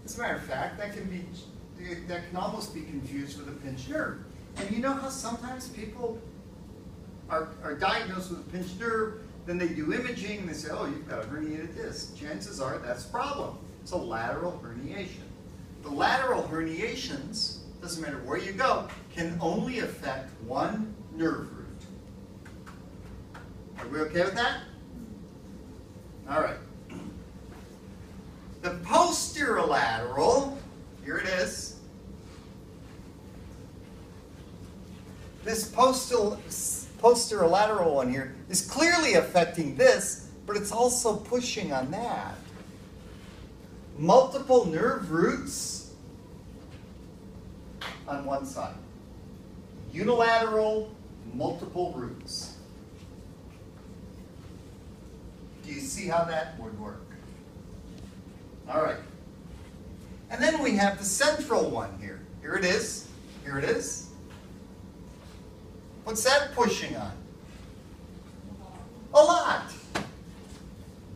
As a matter of fact, that can almost be confused with a pinched nerve. And you know how sometimes people are diagnosed with a pinched nerve, then they do imaging, and they say, oh, you've got a herniated disc. Chances are that's a problem. It's a lateral herniation. The lateral herniations, doesn't matter where you go, can only affect one nerve root. Are we okay with that? All right. The posterolateral, here it is. This posterolateral one here is clearly affecting this, but it's also pushing on that. Multiple nerve roots on one side. Unilateral, multiple roots. Do you see how that would work? All right. And then we have the central one here. Here it is. Here it is. What's that pushing on? A lot.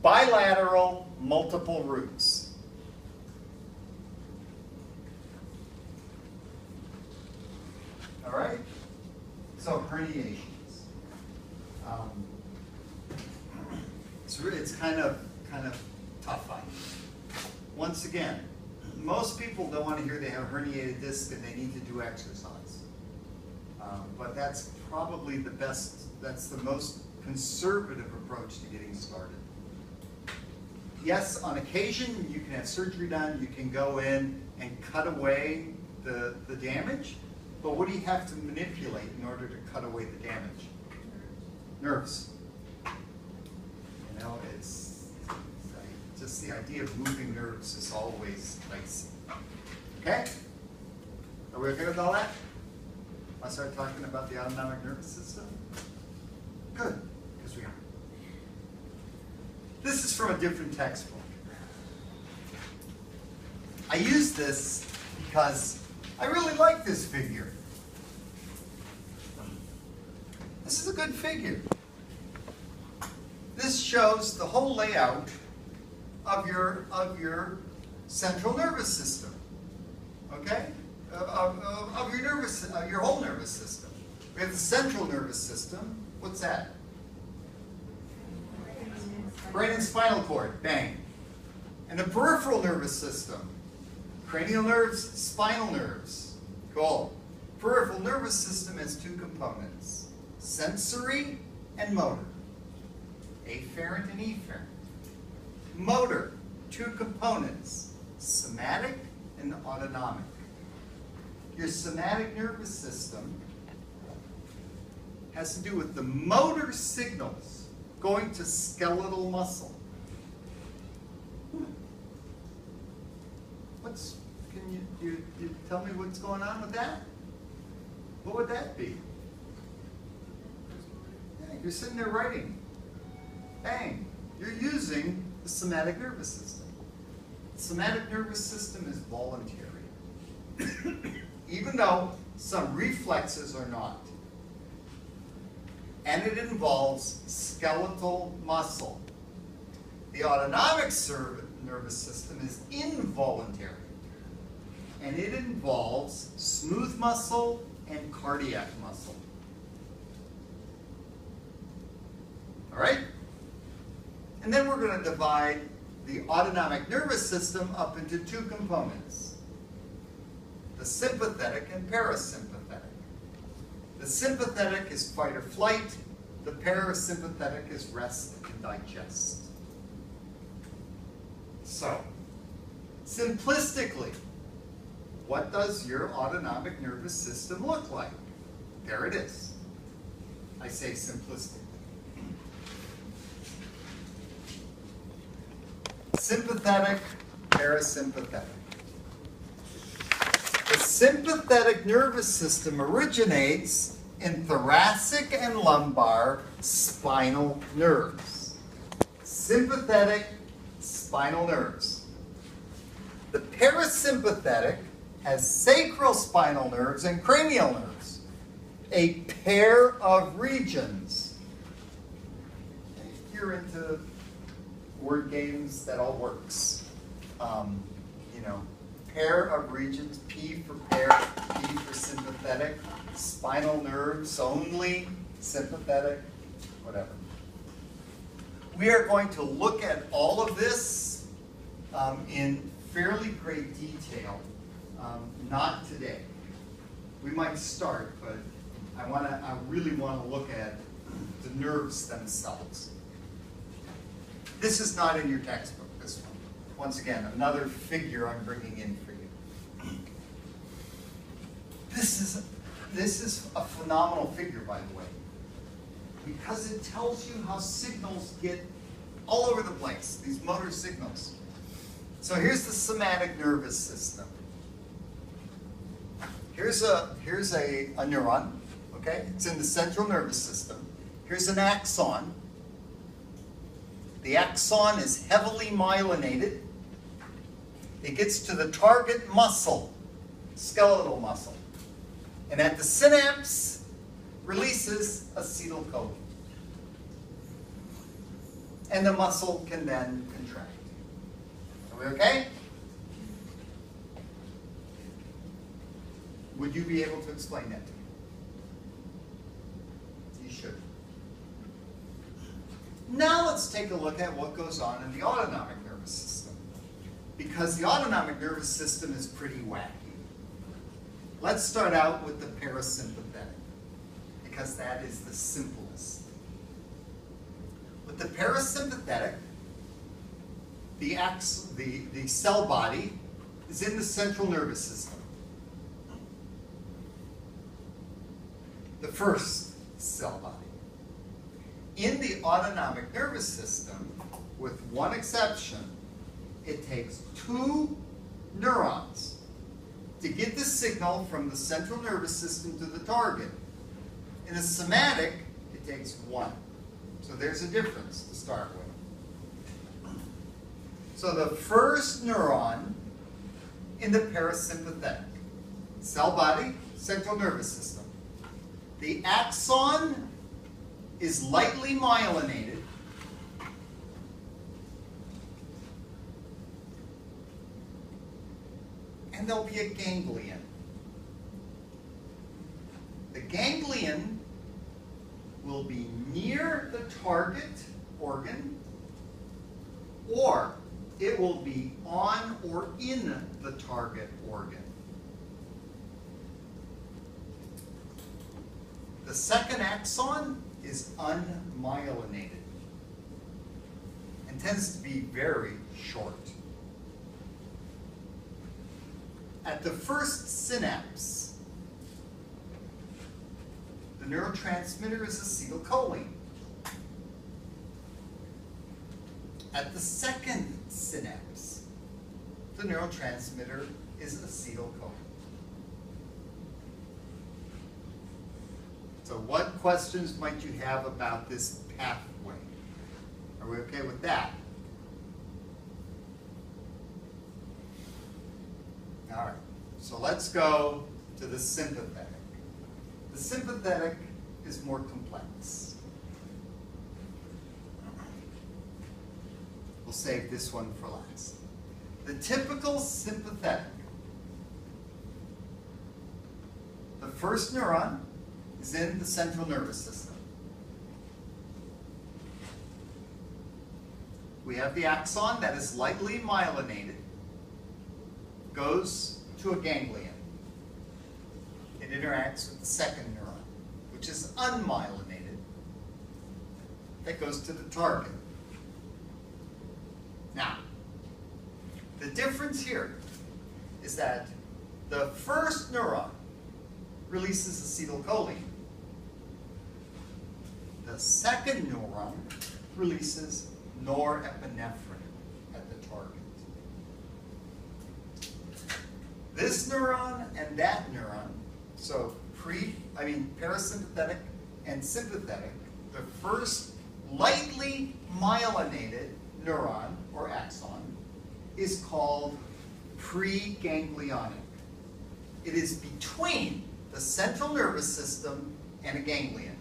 Bilateral, multiple roots. All right? So herniations. It's kind of tough on you. Once again, most people don't want to hear they have a herniated disc and they need to do exercise. But that's probably the best, that's the most conservative approach to getting started. Yes, on occasion you can have surgery done, you can go in and cut away the damage, but what do you have to manipulate in order to cut away the damage? Nerves. You know, just the idea of moving nerves is always nice. Okay? Are we okay with all that? I start talking about the autonomic nervous system? Good, because we are. This is from a different textbook. I use this because I really like this figure. This is a good figure. This shows the whole layout of your central nervous system. Okay? Of your whole nervous system. We have the central nervous system. What's that? Brain and spinal cord. Bang. And the peripheral nervous system. Cranial nerves, spinal nerves. Cool. Peripheral nervous system has two components. Sensory and motor. Afferent and efferent. Motor, two components. Somatic and autonomic. Your somatic nervous system has to do with the motor signals going to skeletal muscle. Can you tell me what's going on with that? What would that be? Yeah, you're sitting there writing. Bang, you're using the somatic nervous system. The somatic nervous system is voluntary. Even though some reflexes are not. And it involves skeletal muscle. The autonomic nervous system is involuntary. And it involves smooth muscle and cardiac muscle. All right? And then we're going to divide the autonomic nervous system up into two components. The sympathetic and parasympathetic. The sympathetic is fight or flight. The parasympathetic is rest and digest. So, simplistically, what does your autonomic nervous system look like? There it is. I say simplistically. Sympathetic, parasympathetic. The sympathetic nervous system originates in thoracic and lumbar spinal nerves. Sympathetic spinal nerves. The parasympathetic has sacral spinal nerves and cranial nerves, a pair of regions. If you're into word games, that all works. You know, pair of regions, P for pair, P for sympathetic, spinal nerves only, sympathetic, whatever. We are going to look at all of this in fairly great detail, not today. We might start, but I really want to look at the nerves themselves. This is not in your textbook, this one. Once again, another figure I'm bringing in for you. This is a phenomenal figure, by the way, because it tells you how signals get all over the place, these motor signals. So here's the somatic nervous system. Here's a neuron, okay? It's in the central nervous system. Here's an axon. The axon is heavily myelinated. It gets to the target muscle, skeletal muscle. And at the synapse, releases acetylcholine. And the muscle can then contract. Are we okay? Would you be able to explain that to me? You should. Now let's take a look at what goes on in the autonomic nervous system. Because the autonomic nervous system is pretty wacky. Let's start out with the parasympathetic, because that is the simplest. With the parasympathetic, the cell body is in the central nervous system. The first cell body. In the autonomic nervous system, with one exception, it takes 2 neurons to get the signal from the central nervous system to the target. In a somatic, it takes 1. So there's a difference to start with. So the first neuron in the parasympathetic, cell body, central nervous system. The axon is lightly myelinated. And there'll be a ganglion. The ganglion will be near the target organ, or it will be on or in the target organ. The second axon is unmyelinated and tends to be very short. At the first synapse, the neurotransmitter is acetylcholine. At the second synapse, the neurotransmitter is acetylcholine. So what questions might you have about this pathway? Are we okay with that? All right, so let's go to the sympathetic. The sympathetic is more complex. We'll save this one for last. The typical sympathetic. The first neuron is in the central nervous system. We have the axon that is lightly myelinated, goes to a ganglion. It interacts with the second neuron, which is unmyelinated, that goes to the target. Now, the difference here is that the first neuron releases acetylcholine. The second neuron releases norepinephrine at the target. This neuron and that neuron, so parasympathetic and sympathetic, the first lightly myelinated neuron or axon is called preganglionic. It is between the central nervous system and a ganglion.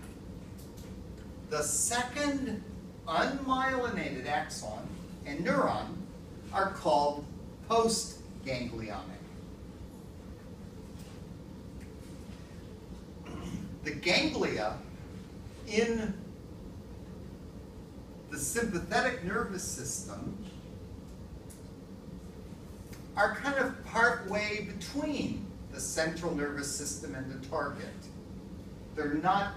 The second unmyelinated axon and neuron are called postganglionic. the ganglia in the sympathetic nervous system are kind of part way between the central nervous system and the target. They're not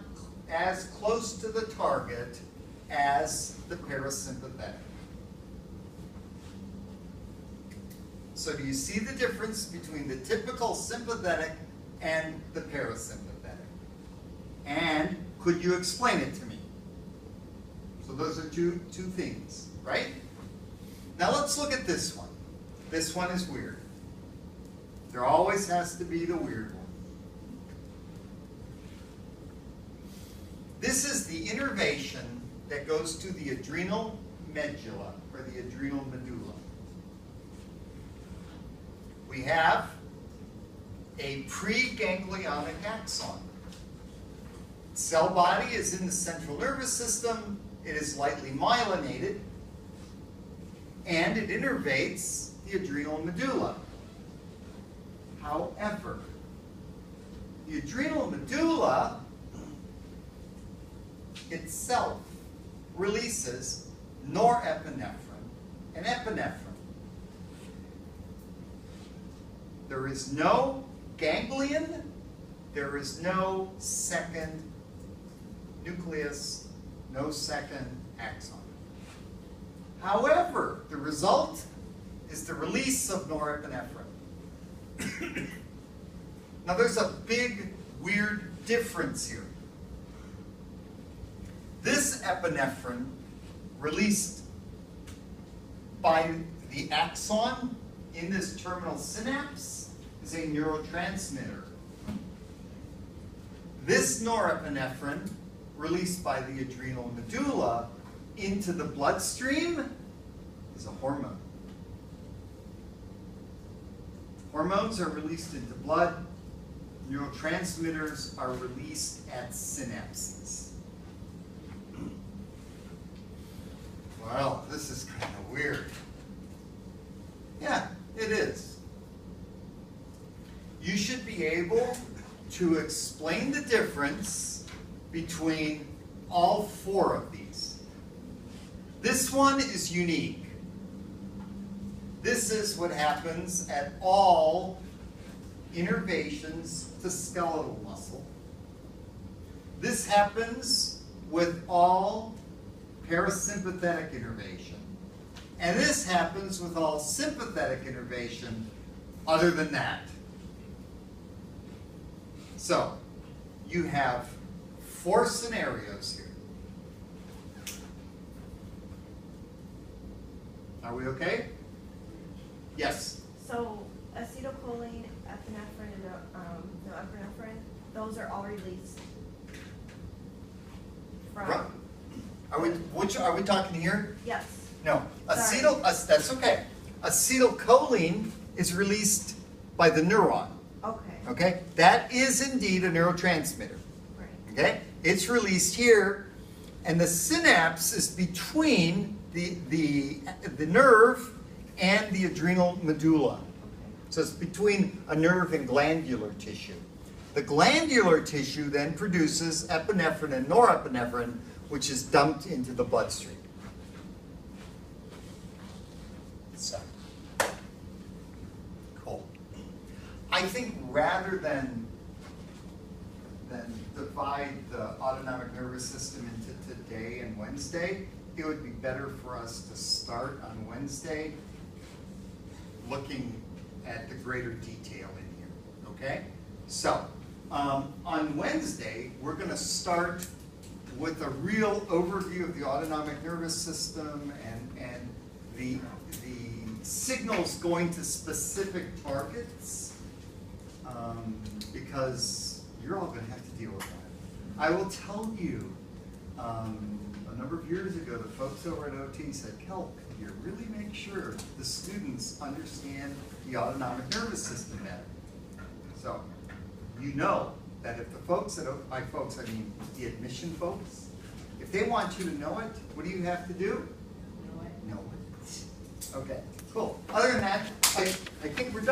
as close to the target as the parasympathetic. So do you see the difference between the typical sympathetic and the parasympathetic? And could you explain it to me? So those are two things, right? Now let's look at this one. This one is weird. There always has to be the weird one. This is the innervation that goes to the adrenal medulla, or the adrenal medulla. We have a preganglionic axon. Cell body is in the central nervous system. It is lightly myelinated, and it innervates the adrenal medulla. However, the adrenal medulla itself releases norepinephrine and epinephrine. There is no ganglion, there is no second nucleus, no second axon. However, the result is the release of norepinephrine. Now there's a big, weird difference here. This epinephrine released by the axon in this terminal synapse is a neurotransmitter. This norepinephrine released by the adrenal medulla into the bloodstream is a hormone. Hormones are released into blood. Neurotransmitters are released at synapses. Well, this is kind of weird. Yeah, it is. You should be able to explain the difference between all four of these. This one is unique. This is what happens at all innervations to skeletal muscle. This happens with all parasympathetic innervation. And this happens with all sympathetic innervation other than that. So, you have 4 scenarios here. Are we okay? Yes? So, acetylcholine, epinephrine, and norepinephrine, those are all released from... Right. Are we talking here? Yes. No. Sorry. That's okay. Acetylcholine is released by the neuron. Okay. Okay? That is indeed a neurotransmitter. Right. Okay? It's released here, and the synapse is between the nerve and the adrenal medulla. Okay. So it's between a nerve and glandular tissue. The glandular tissue then produces epinephrine and norepinephrine, which is dumped into the bloodstream. So, cool. I think rather than divide the autonomic nervous system into today and Wednesday, it would be better for us to start on Wednesday looking at the greater detail in here, okay? So, on Wednesday, we're going to start with a real overview of the autonomic nervous system and the signals going to specific targets, because you're all going to have to deal with that. I will tell you, a number of years ago, the folks over at OT said, Kelp, you really make sure the students understand the autonomic nervous system better. So, you know that if the folks at, by folks, I mean the admission folks, if they want you to know it, what do you have to do? Know it. Okay, cool. Other than that, I think we're done.